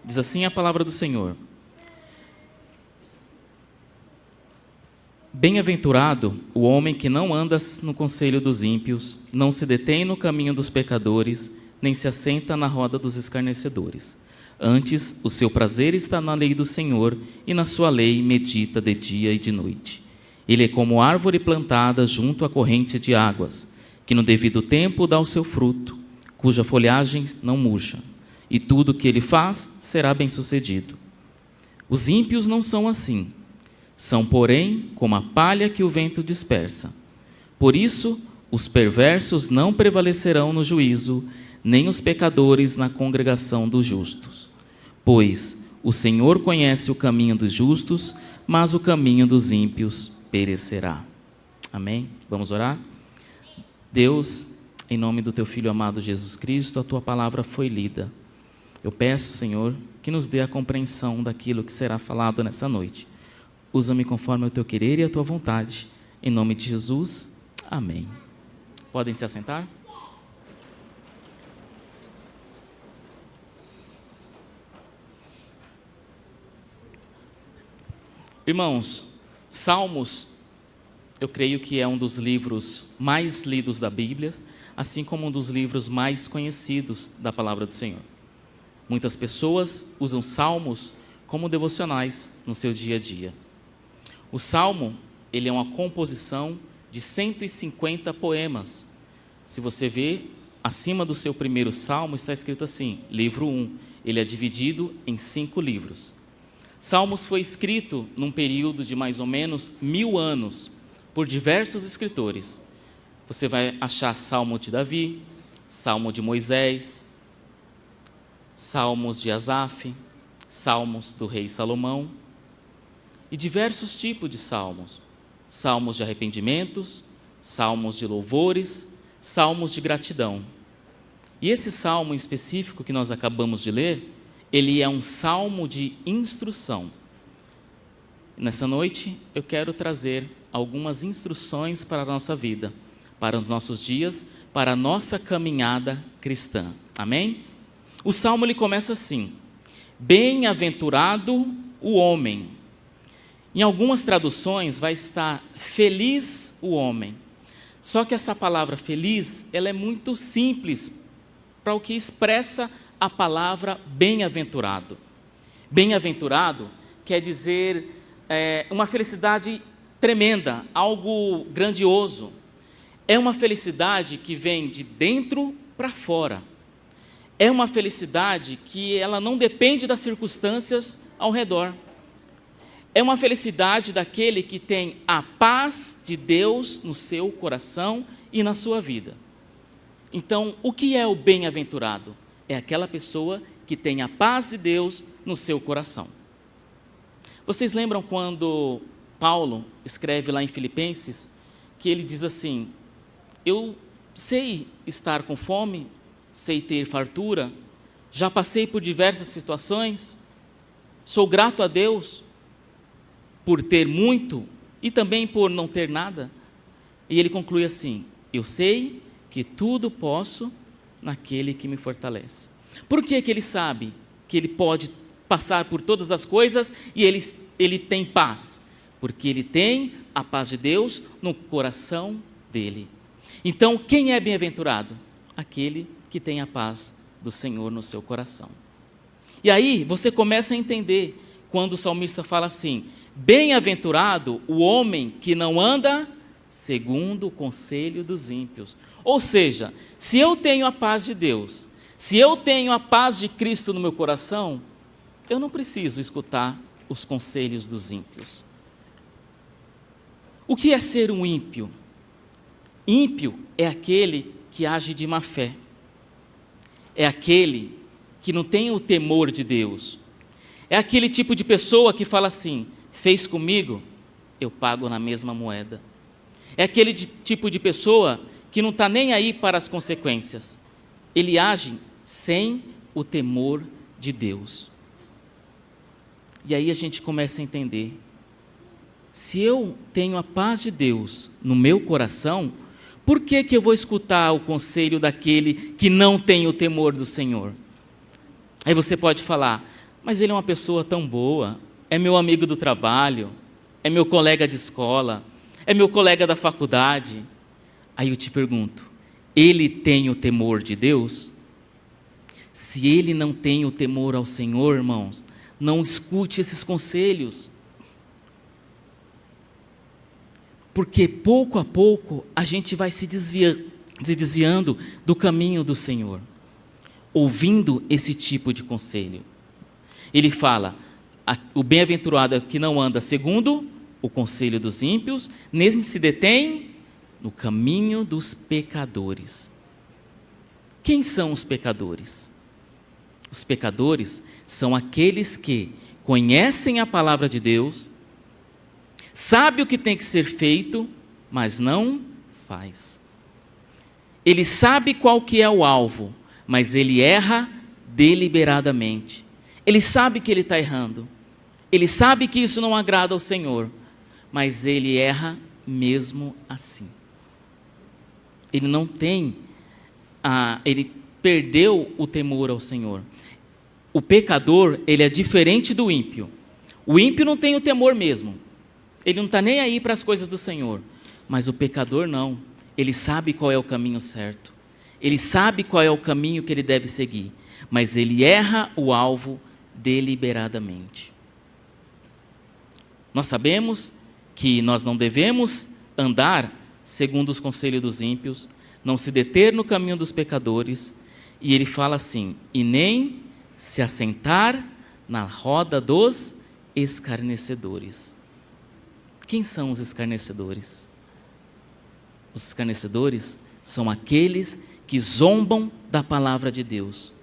Diz assim a palavra do Senhor: Bem-aventurado o homem que não anda no conselho dos ímpios, não se detém no caminho dos pecadores, nem se assenta na roda dos escarnecedores. Antes, o seu prazer está na lei do Senhor, e na sua lei medita de dia e de noite. Ele é como árvore plantada junto à corrente de águas, que no devido tempo dá o seu fruto, cuja folhagem não murcha, e tudo o que ele faz será bem-sucedido. Os ímpios não são assim. São, porém, como a palha que o vento dispersa. Por isso, os perversos não prevalecerão no juízo, nem os pecadores na congregação dos justos. Pois o Senhor conhece o caminho dos justos, mas o caminho dos ímpios perecerá. Amém? Vamos orar? Deus, em nome do Teu Filho amado Jesus Cristo, a Tua palavra foi lida. Eu peço, Senhor, que nos dê a compreensão daquilo que será falado nessa noite. Usa-me conforme o Teu querer e a Tua vontade. Em nome de Jesus, amém. Podem se assentar? Irmãos, Salmos, eu creio que é um dos livros mais lidos da Bíblia, assim como um dos livros mais conhecidos da palavra do Senhor. Muitas pessoas usam Salmos como devocionais no seu dia a dia. O Salmo, ele é uma composição de 150 poemas. Se você ver, acima do seu primeiro Salmo está escrito assim, livro 1. Ele é dividido em 5 livros. Salmos foi escrito num período de mais ou menos 1000 anos, por diversos escritores. Você vai achar Salmo de Davi, Salmo de Moisés, Salmos de Asaf, Salmos do rei Salomão, e diversos tipos de salmos. Salmos de arrependimentos, salmos de louvores, salmos de gratidão. E esse salmo em específico que nós acabamos de ler, ele é um salmo de instrução. Nessa noite, eu quero trazer algumas instruções para a nossa vida, para os nossos dias, para a nossa caminhada cristã. Amém? O salmo ele começa assim: Bem-aventurado o homem. Em algumas traduções vai estar feliz o homem. Só que essa palavra feliz, ela é muito simples para o que expressa a palavra bem-aventurado. Bem-aventurado quer dizer uma felicidade tremenda, algo grandioso. É uma felicidade que vem de dentro para fora. É uma felicidade que ela não depende das circunstâncias ao redor. É uma felicidade daquele que tem a paz de Deus no seu coração e na sua vida. Então, o que é o bem-aventurado? É aquela pessoa que tem a paz de Deus no seu coração. Vocês lembram quando Paulo escreve lá em Filipenses, que ele diz assim: eu sei estar com fome, sei ter fartura, já passei por diversas situações, sou grato a Deus por ter muito e também por não ter nada. E ele conclui assim: eu sei que tudo posso naquele que me fortalece. Por que ele sabe que ele pode passar por todas as coisas e ele tem paz? Porque ele tem a paz de Deus no coração dele. Então, quem é bem-aventurado? Aquele que tem a paz do Senhor no seu coração. E aí, você começa a entender quando o salmista fala assim: bem-aventurado o homem que não anda segundo o conselho dos ímpios. Ou seja, se eu tenho a paz de Deus, se eu tenho a paz de Cristo no meu coração, eu não preciso escutar os conselhos dos ímpios. O que é ser um ímpio? Ímpio é aquele que age de má fé. É aquele que não tem o temor de Deus. É aquele tipo de pessoa que fala assim: fez comigo, eu pago na mesma moeda. É aquele tipo de pessoa que não está nem aí para as consequências. Ele age sem o temor de Deus. E aí a gente começa a entender: se eu tenho a paz de Deus no meu coração, por que eu vou escutar o conselho daquele que não tem o temor do Senhor? Aí você pode falar: mas ele é uma pessoa tão boa, é meu amigo do trabalho, é meu colega de escola, é meu colega da faculdade. Aí eu te pergunto, ele tem o temor de Deus? Se ele não tem o temor ao Senhor, irmãos, não escute esses conselhos. Porque pouco a pouco a gente vai se desviando do caminho do Senhor, ouvindo esse tipo de conselho. Ele fala, o bem-aventurado é o que não anda segundo o conselho dos ímpios, nem se detém no caminho dos pecadores. Quem são os pecadores? Os pecadores são aqueles que conhecem a palavra de Deus, sabe o que tem que ser feito, mas não faz. Ele sabe qual que é o alvo, mas ele erra deliberadamente. Ele sabe que ele está errando. Ele sabe que isso não agrada ao Senhor, mas ele erra mesmo assim. Ele não tem, ele perdeu o temor ao Senhor. O pecador, ele é diferente do ímpio. O ímpio não tem o temor mesmo. Ele não está nem aí para as coisas do Senhor. Mas o pecador não. Ele sabe qual é o caminho certo. Ele sabe qual é o caminho que ele deve seguir. Mas ele erra o alvo deliberadamente. Nós sabemos que nós não devemos andar segundo os conselhos dos ímpios, não se deter no caminho dos pecadores. E ele fala assim, e nem se assentar na roda dos escarnecedores. Quem são os escarnecedores? Os escarnecedores são aqueles que zombam da palavra de Deus.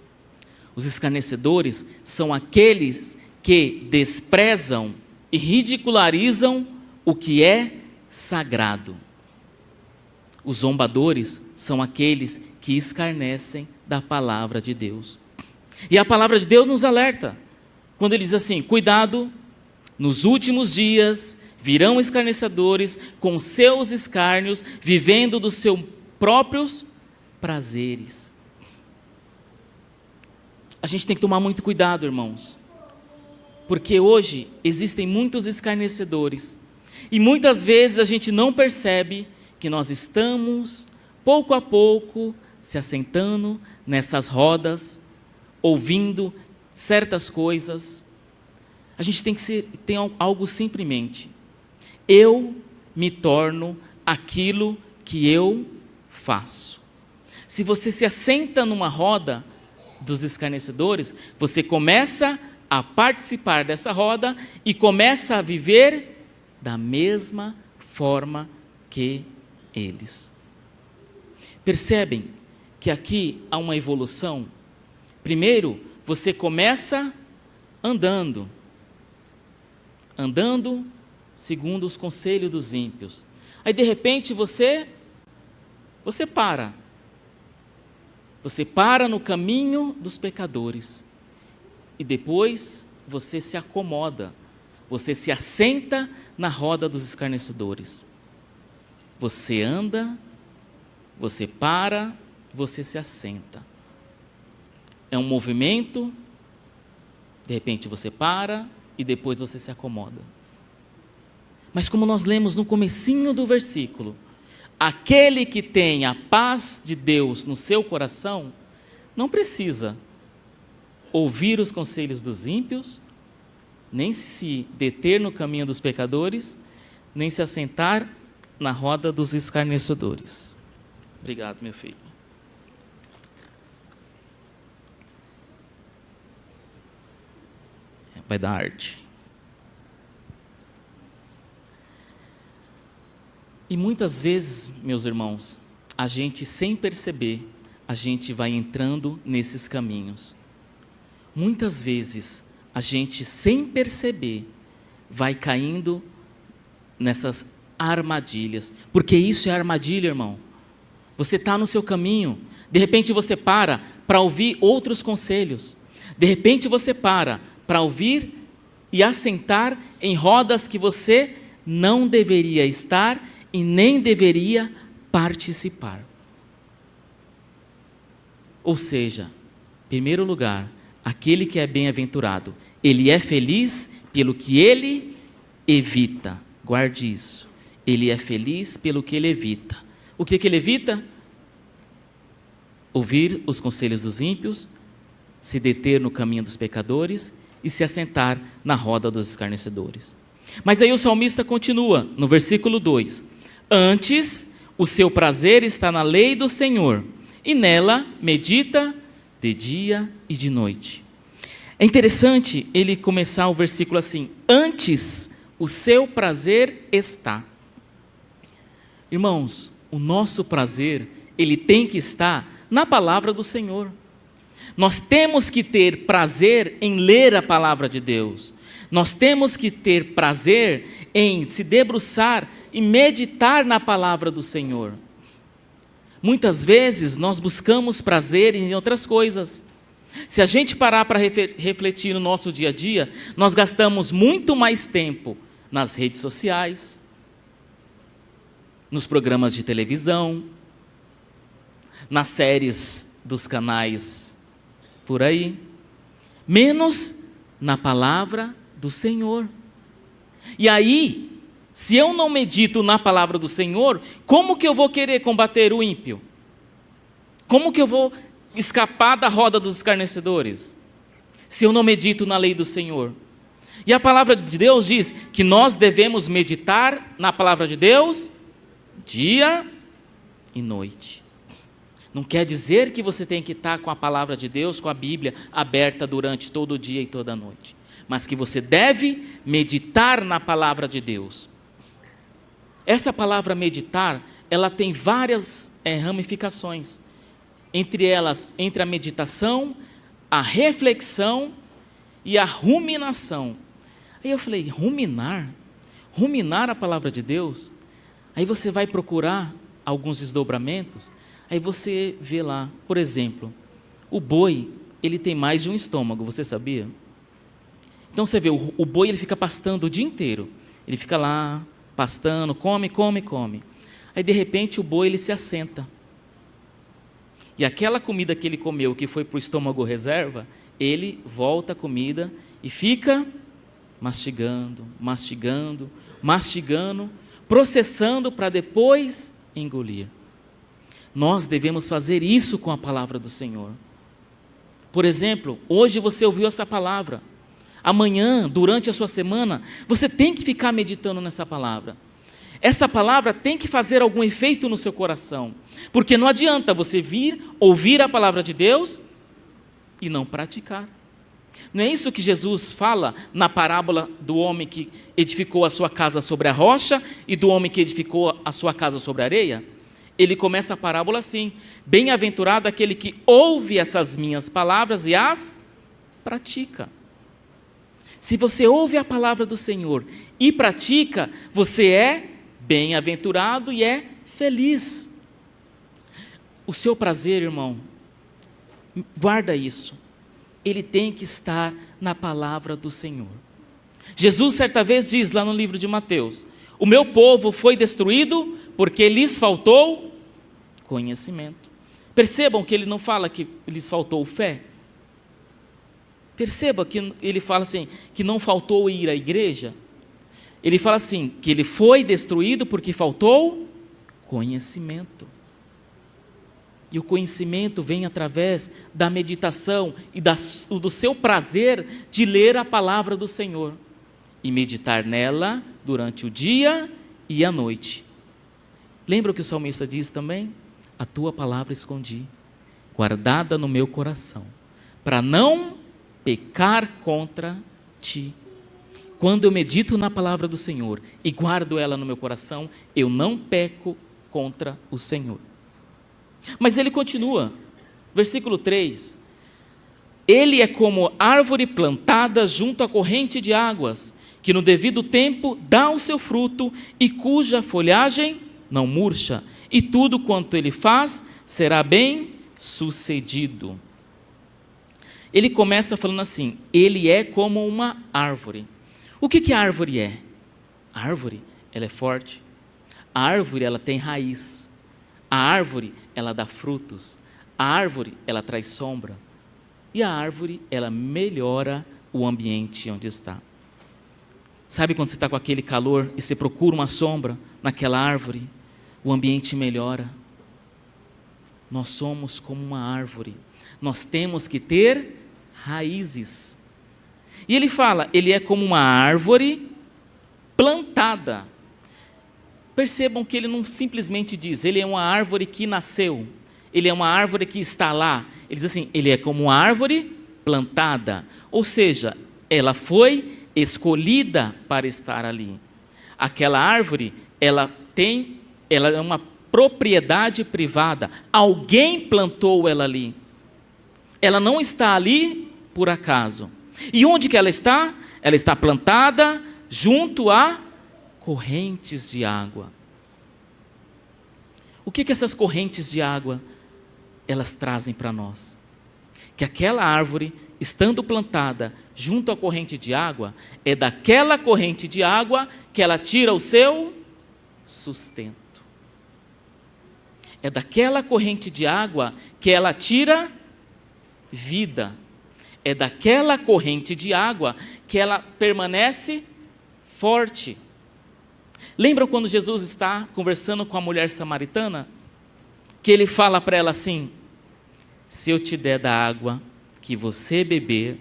Os escarnecedores são aqueles que desprezam e ridicularizam o que é sagrado. Os zombadores são aqueles que escarnecem da palavra de Deus. E a palavra de Deus nos alerta, quando ele diz assim, cuidado, nos últimos dias virão escarnecedores com seus escárnios, vivendo dos seus próprios prazeres. A gente tem que tomar muito cuidado, irmãos, porque hoje existem muitos escarnecedores, e muitas vezes a gente não percebe que nós estamos, pouco a pouco, se assentando nessas rodas, ouvindo certas coisas. A gente tem que ter algo sempre em mente. Eu me torno aquilo que eu faço. Se você se assenta numa roda dos escarnecedores, você começa a participar dessa roda e começa a viver da mesma forma que eles. Percebem que aqui há uma evolução? Primeiro, você começa andando segundo os conselhos dos ímpios. Aí, de repente, você para. Você para no caminho dos pecadores. E depois, você se acomoda. Você se assenta na roda dos escarnecedores. Você anda, você para, você se assenta. É um movimento, de repente você para e depois você se acomoda. Mas como nós lemos no comecinho do versículo, aquele que tem a paz de Deus no seu coração, não precisa ouvir os conselhos dos ímpios, nem se deter no caminho dos pecadores, nem se assentar na roda dos escarnecedores. Obrigado, meu filho. Vai dar arte. E muitas vezes, meus irmãos, a gente sem perceber, a gente vai entrando nesses caminhos. Muitas vezes, a gente sem perceber, vai caindo nessas armadilhas. Porque isso é armadilha, irmão. Você está no seu caminho, de repente você para ouvir outros conselhos. De repente você para ouvir e assentar em rodas que você não deveria estar e nem deveria participar. Ou seja, em primeiro lugar, aquele que é bem-aventurado, Ele é feliz pelo que ele evita. Guarde isso. Ele é feliz pelo que ele evita. O que ele evita? Ouvir os conselhos dos ímpios, se deter no caminho dos pecadores e se assentar na roda dos escarnecedores. Mas aí o salmista continua, no versículo 2. Antes, o seu prazer está na lei do Senhor, e nela medita de dia e de noite. É interessante ele começar o versículo assim: antes, o seu prazer está. Irmãos, o nosso prazer, ele tem que estar na palavra do Senhor. Nós temos que ter prazer em ler a palavra de Deus. Nós temos que ter prazer em se debruçar e meditar na palavra do Senhor. Muitas vezes nós buscamos prazer em outras coisas. Se a gente parar para refletir no nosso dia a dia, nós gastamos muito mais tempo nas redes sociais, nos programas de televisão, nas séries dos canais por aí, menos na palavra do Senhor. E aí, se eu não medito na palavra do Senhor, como que eu vou querer combater o ímpio? Como que eu vou escapar da roda dos escarnecedores, se eu não medito na lei do Senhor? E a palavra de Deus diz que nós devemos meditar na palavra de Deus dia e noite. Não quer dizer que você tem que estar com a palavra de Deus, com a Bíblia aberta durante todo o dia e toda a noite, mas que você deve meditar na palavra de Deus. Essa palavra meditar, ela tem várias ramificações. Entre elas, entre a meditação, a reflexão e a ruminação. Aí eu falei, ruminar? Ruminar a palavra de Deus? Aí você vai procurar alguns desdobramentos, aí você vê lá, por exemplo, o boi, ele tem mais de um estômago, você sabia? Então você vê, o boi ele fica pastando o dia inteiro, ele fica lá, pastando, come. Aí de repente o boi ele se assenta. E aquela comida que ele comeu, que foi para o estômago reserva, ele volta a comida e fica mastigando, processando para depois engolir. Nós devemos fazer isso com a palavra do Senhor. Por exemplo, hoje você ouviu essa palavra. Amanhã, durante a sua semana, você tem que ficar meditando nessa palavra. Essa palavra tem que fazer algum efeito no seu coração. Porque não adianta você ouvir a palavra de Deus e não praticar. Não é isso que Jesus fala na parábola do homem que edificou a sua casa sobre a rocha e do homem que edificou a sua casa sobre a areia? Ele começa a parábola assim: bem-aventurado aquele que ouve essas minhas palavras e as pratica. Se você ouve a palavra do Senhor e pratica, você é bem-aventurado e é feliz. O seu prazer, irmão, guarda isso, ele tem que estar na palavra do Senhor. Jesus certa vez diz lá no livro de Mateus: o meu povo foi destruído porque lhes faltou conhecimento. Percebam que ele não fala que lhes faltou fé. Perceba que ele fala assim, que não faltou ir à igreja. Ele fala assim, que ele foi destruído porque faltou conhecimento. E o conhecimento vem através da meditação e do seu prazer de ler a palavra do Senhor e meditar nela durante o dia e a noite. Lembra o que o salmista diz também? A tua palavra escondi, guardada no meu coração, para não pecar contra ti. Quando eu medito na palavra do Senhor e guardo ela no meu coração, eu não peco contra o Senhor. Mas ele continua, versículo 3: ele é como árvore plantada junto à corrente de águas, que no devido tempo dá o seu fruto e cuja folhagem não murcha, e tudo quanto ele faz será bem sucedido. Ele começa falando assim, ele é como uma árvore. O que a árvore é? A árvore, ela é forte. A árvore, ela tem raiz. A árvore, ela dá frutos. A árvore, ela traz sombra. E a árvore, ela melhora o ambiente onde está. Sabe quando você está com aquele calor e você procura uma sombra naquela árvore, o ambiente melhora. Nós somos como uma árvore, nós temos que ter raízes. E ele fala, ele é como uma árvore plantada. Percebam que ele não simplesmente diz, ele é uma árvore que nasceu, ele é uma árvore que está lá. Ele diz assim, ele é como uma árvore plantada, ou seja, ela foi escolhida para estar ali. Aquela árvore, ela é uma propriedade privada, alguém plantou ela ali. Ela não está ali por acaso. E onde que ela está? Ela está plantada junto a correntes de água. O que essas correntes de água elas trazem para nós? Que aquela árvore, estando plantada junto à corrente de água, é daquela corrente de água que ela tira o seu sustento. É daquela corrente de água que ela tira vida. É daquela corrente de água que ela permanece forte. Lembram quando Jesus está conversando com a mulher samaritana? Que ele fala para ela assim, se eu te der da água que você beber,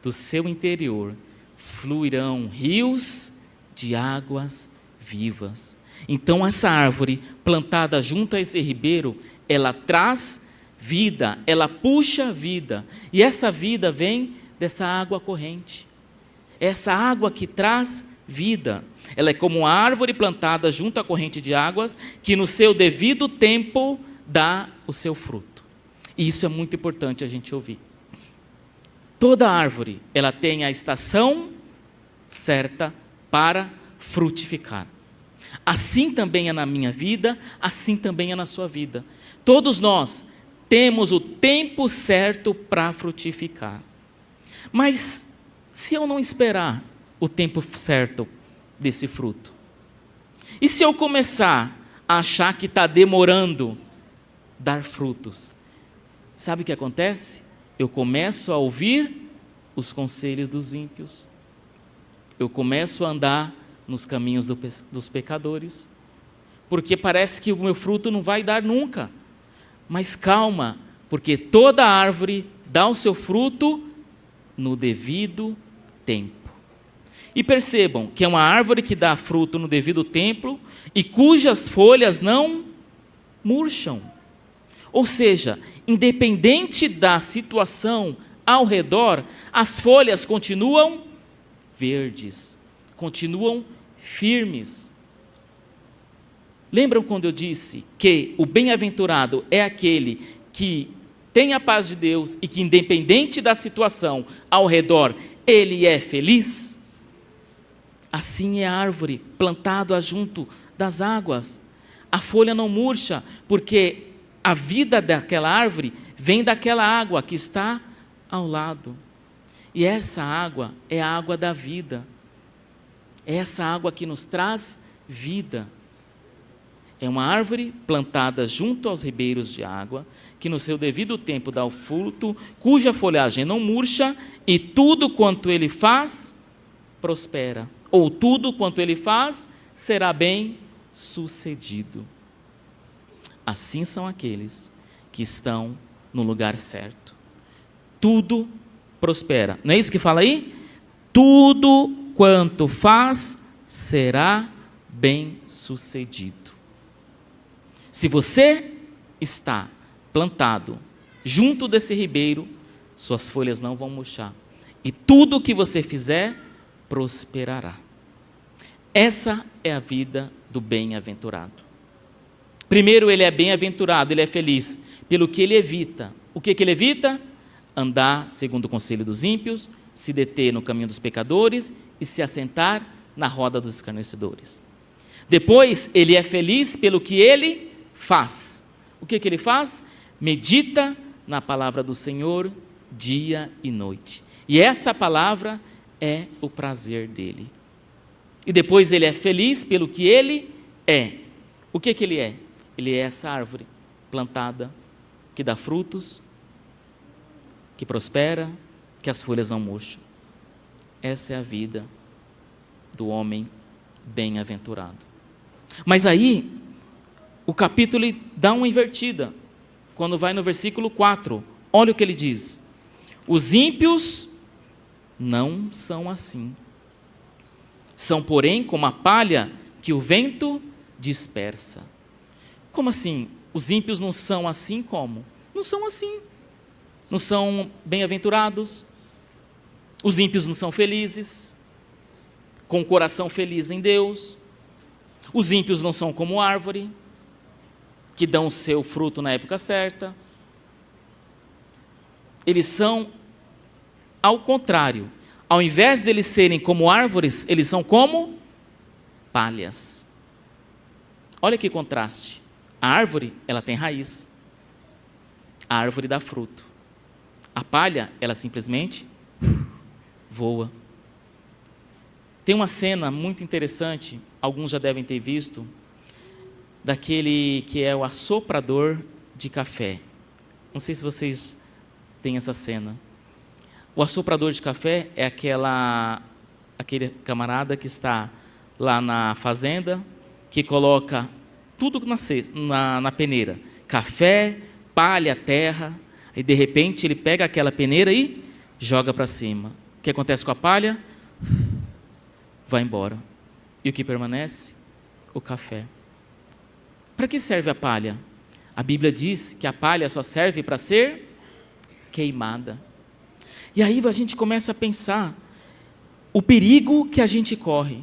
do seu interior fluirão rios de águas vivas. Então essa árvore plantada junto a esse ribeiro, ela traz vida, ela puxa vida. E essa vida vem dessa água corrente. Essa água que traz vida. Ela é como uma árvore plantada junto à corrente de águas, que no seu devido tempo dá o seu fruto. E isso é muito importante a gente ouvir. Toda árvore, ela tem a estação certa para frutificar. Assim também é na minha vida, assim também é na sua vida. Todos nós temos o tempo certo para frutificar. Mas se eu não esperar o tempo certo desse fruto? E se eu começar a achar que está demorando dar frutos? Sabe o que acontece? Eu começo a ouvir os conselhos dos ímpios. Eu começo a andar nos caminhos dos pecadores, porque parece que o meu fruto não vai dar nunca. Mas calma, porque toda árvore dá o seu fruto no devido tempo. E percebam que é uma árvore que dá fruto no devido tempo e cujas folhas não murcham. Ou seja, independente da situação ao redor, as folhas continuam verdes, continuam firmes. Lembram quando eu disse que o bem-aventurado é aquele que tem a paz de Deus e que, independente da situação ao redor, ele é feliz? Assim é a árvore plantada junto das águas. A folha não murcha, porque a vida daquela árvore vem daquela água que está ao lado. E essa água é a água da vida. É essa água que nos traz vida. É uma árvore plantada junto aos ribeiros de água, que no seu devido tempo dá o fruto, cuja folhagem não murcha, e tudo quanto ele faz, prospera. Ou tudo quanto ele faz, será bem sucedido. Assim são aqueles que estão no lugar certo. Tudo prospera. Não é isso que fala aí? Tudo quanto faz, será bem sucedido. Se você está plantado junto desse ribeiro, suas folhas não vão murchar. E tudo o que você fizer, prosperará. Essa é a vida do bem-aventurado. Primeiro, ele é bem-aventurado, ele é feliz, pelo que ele evita. O que ele evita? Andar segundo o conselho dos ímpios, se deter no caminho dos pecadores e se assentar na roda dos escarnecedores. Depois, ele é feliz pelo que ele faz. O que ele faz? Medita na palavra do Senhor dia e noite. E essa palavra é o prazer dele. E depois ele é feliz pelo que ele é. O que ele é? Ele é essa árvore plantada, que dá frutos, que prospera, que as folhas não murcham. Essa é a vida do homem bem-aventurado. Mas aí, o capítulo ele dá uma invertida. Quando vai no versículo 4, olha o que ele diz: os ímpios não são assim. São, porém, como a palha que o vento dispersa. Como assim? Os ímpios não são assim como? Não são assim. Não são bem-aventurados. Os ímpios não são felizes, com o coração feliz em Deus. Os ímpios não são como árvore, que dão o seu fruto na época certa. Eles são ao contrário. Ao invés de eles serem como árvores, eles são como palhas. Olha que contraste. A árvore, ela tem raiz. A árvore dá fruto. A palha, ela simplesmente voa. Tem uma cena muito interessante, alguns já devem ter visto, daquele que é o assoprador de café. Não sei se vocês têm essa cena. O assoprador de café é aquele camarada que está lá na fazenda, que coloca tudo na peneira. Café, palha, terra, e de repente ele pega aquela peneira e joga para cima. O que acontece com a palha? Vai embora. E o que permanece? O café. Para que serve a palha? A Bíblia diz que a palha só serve para ser queimada. E aí a gente começa a pensar o perigo que a gente corre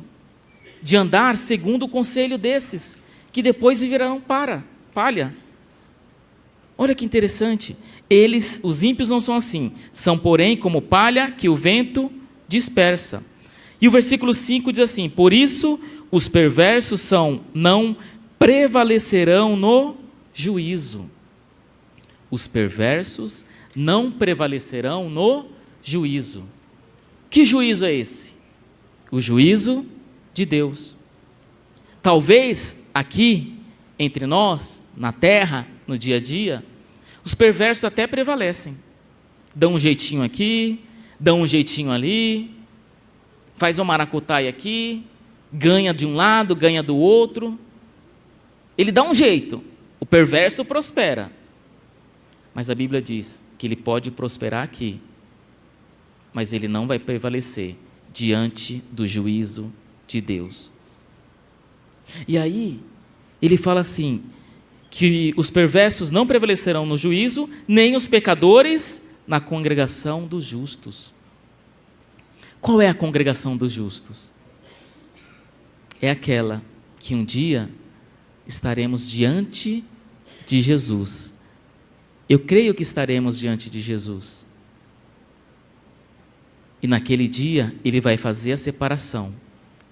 de andar segundo o conselho desses, que depois virarão palha. Olha que interessante. Os ímpios não são assim, são porém como palha que o vento dispersa. E o versículo 5 diz assim: por isso os perversos não prevalecerão no juízo. Os perversos não prevalecerão no juízo. Que juízo é esse? O juízo de Deus. Talvez aqui, entre nós, na terra, no dia a dia, os perversos até prevalecem. Dão um jeitinho aqui, dão um jeitinho ali, faz uma maracutaia aqui, ganha de um lado, ganha do outro. Ele dá um jeito, o perverso prospera. Mas a Bíblia diz que ele pode prosperar aqui, mas ele não vai prevalecer diante do juízo de Deus. E aí, ele fala assim, que os perversos não prevalecerão no juízo, nem os pecadores na congregação dos justos. Qual é a congregação dos justos? É aquela que um dia estaremos diante de Jesus. Eu creio que estaremos diante de Jesus. E naquele dia ele vai fazer a separação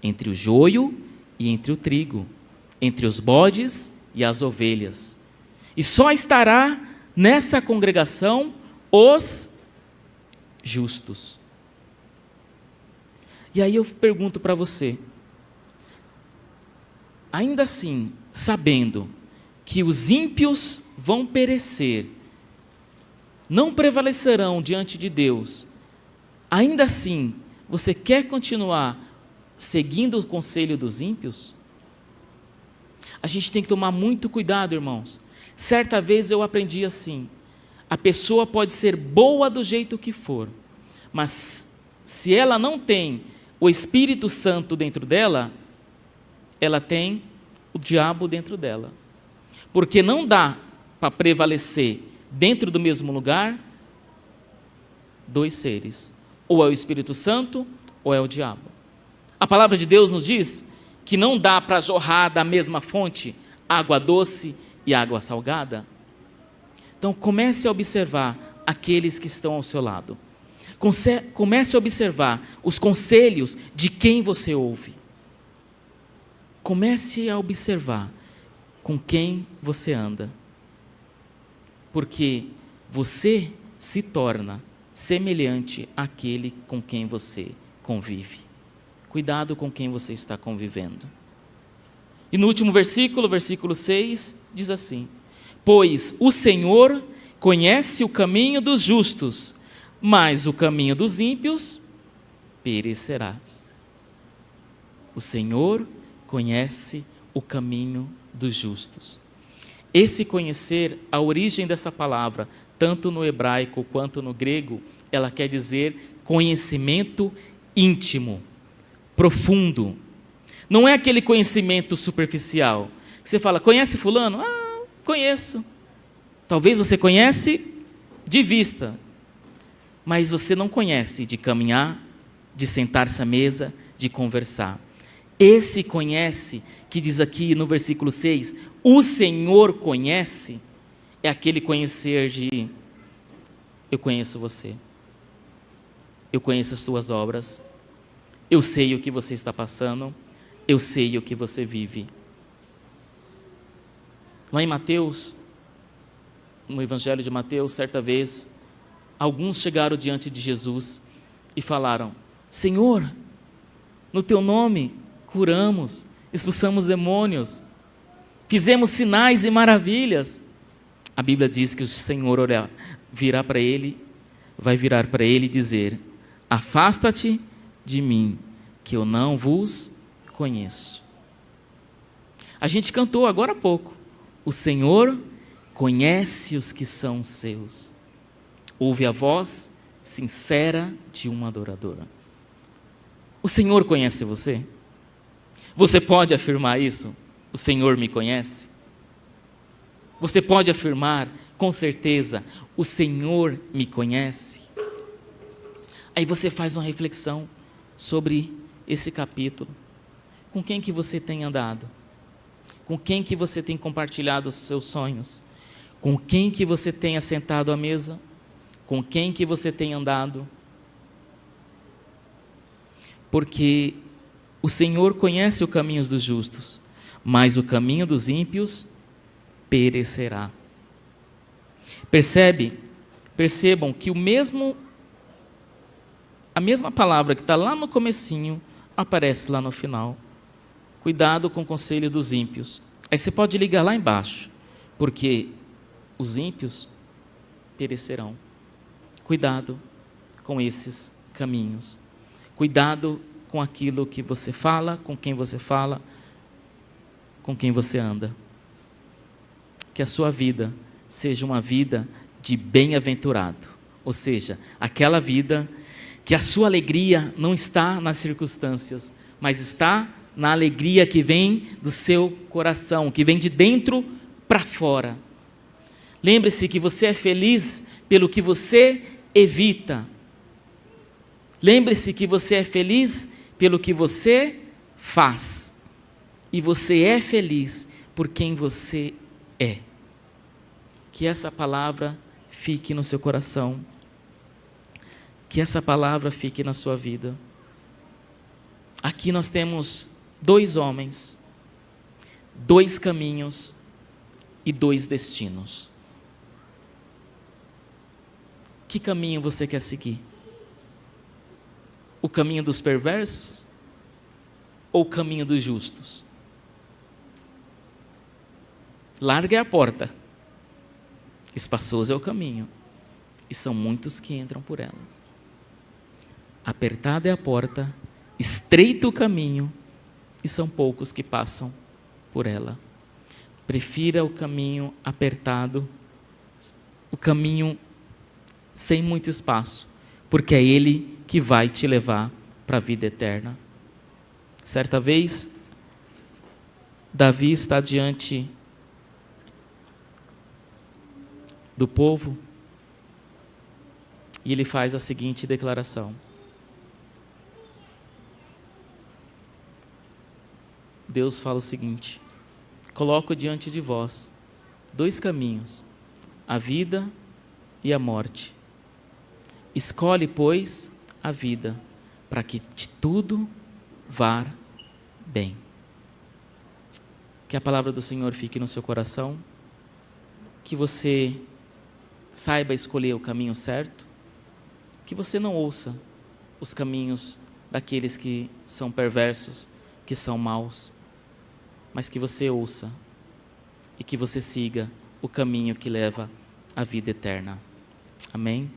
entre o joio e entre o trigo, entre os bodes e as ovelhas. E só estará nessa congregação os justos. E aí eu pergunto para você, ainda assim, sabendo que os ímpios vão perecer, não prevalecerão diante de Deus, ainda assim, você quer continuar seguindo o conselho dos ímpios? A gente tem que tomar muito cuidado, irmãos. Certa vez eu aprendi assim, a pessoa pode ser boa do jeito que for, mas se ela não tem o Espírito Santo dentro dela, ela tem o diabo dentro dela. Porque não dá para prevalecer dentro do mesmo lugar dois seres. Ou é o Espírito Santo, ou é o diabo. A palavra de Deus nos diz que não dá para jorrar da mesma fonte água doce e água salgada. Então comece a observar aqueles que estão ao seu lado. Comece a observar os conselhos de quem você ouve. Comece a observar com quem você anda. Porque você se torna semelhante àquele com quem você convive. Cuidado com quem você está convivendo. E no último versículo, versículo 6, diz assim: pois o Senhor conhece o caminho dos justos, mas o caminho dos ímpios perecerá. O Senhor conhece o caminho dos justos. Esse conhecer, a origem dessa palavra, tanto no hebraico quanto no grego, ela quer dizer conhecimento íntimo, profundo. Não é aquele conhecimento superficial. Você fala, conhece fulano? Ah, conheço. Talvez você conhece de vista, mas você não conhece de caminhar, de sentar-se à mesa, de conversar. Esse conhece, que diz aqui no versículo 6, o Senhor conhece, é aquele conhecer de, eu conheço você, eu conheço as suas obras, eu sei o que você está passando, eu sei o que você vive. Lá em Mateus, no Evangelho de Mateus, certa vez, alguns chegaram diante de Jesus e falaram, Senhor, no teu nome curamos, expulsamos demônios, fizemos sinais e maravilhas. A Bíblia diz que o Senhor vai virar para ele e dizer, afasta-te de mim, que eu não vos conheço. A gente cantou agora há pouco, o Senhor conhece os que são seus. Ouve a voz sincera de uma adoradora. O Senhor conhece você? Você pode afirmar isso? O Senhor me conhece? Você pode afirmar com certeza, o Senhor me conhece? Aí você faz uma reflexão sobre esse capítulo. Com quem que você tem andado? Com quem que você tem compartilhado os seus sonhos? Com quem que você tem assentado à mesa? Com quem que você tem andado? Porque o Senhor conhece os caminhos dos justos, mas o caminho dos ímpios perecerá. Percebam que a mesma palavra que está lá no comecinho, aparece lá no final. Cuidado com o conselho dos ímpios. Aí você pode ligar lá embaixo, porque os ímpios perecerão. Cuidado com esses caminhos. Cuidado com aquilo que você fala, com quem você anda. Que a sua vida seja uma vida de bem-aventurado. Ou seja, aquela vida que a sua alegria não está nas circunstâncias, mas está na alegria que vem do seu coração, que vem de dentro para fora. Lembre-se que você é feliz pelo que você evita. Lembre-se que você é feliz pelo que você faz. E você é feliz por quem você é. Que essa palavra fique no seu coração. Que essa palavra fique na sua vida. Aqui nós temos 2 homens, 2 caminhos e 2 destinos. Que caminho você quer seguir? O caminho dos perversos ou o caminho dos justos? Larga é a porta, espaçoso é o caminho, e são muitos que entram por elas. Apertada é a porta, estreito o caminho, e são poucos que passam por ela. Prefira o caminho apertado, o caminho sem muito espaço, porque é ele que vai te levar para a vida eterna. Certa vez, Davi está diante do povo e ele faz a seguinte declaração: Deus fala o seguinte: coloco diante de vós 2 caminhos, a vida e a morte. Escolhe, pois, a vida, para que tudo vá bem. Que a palavra do Senhor fique no seu coração, que você saiba escolher o caminho certo, que você não ouça os caminhos daqueles que são perversos, que são maus, mas que você ouça e que você siga o caminho que leva à vida eterna. Amém?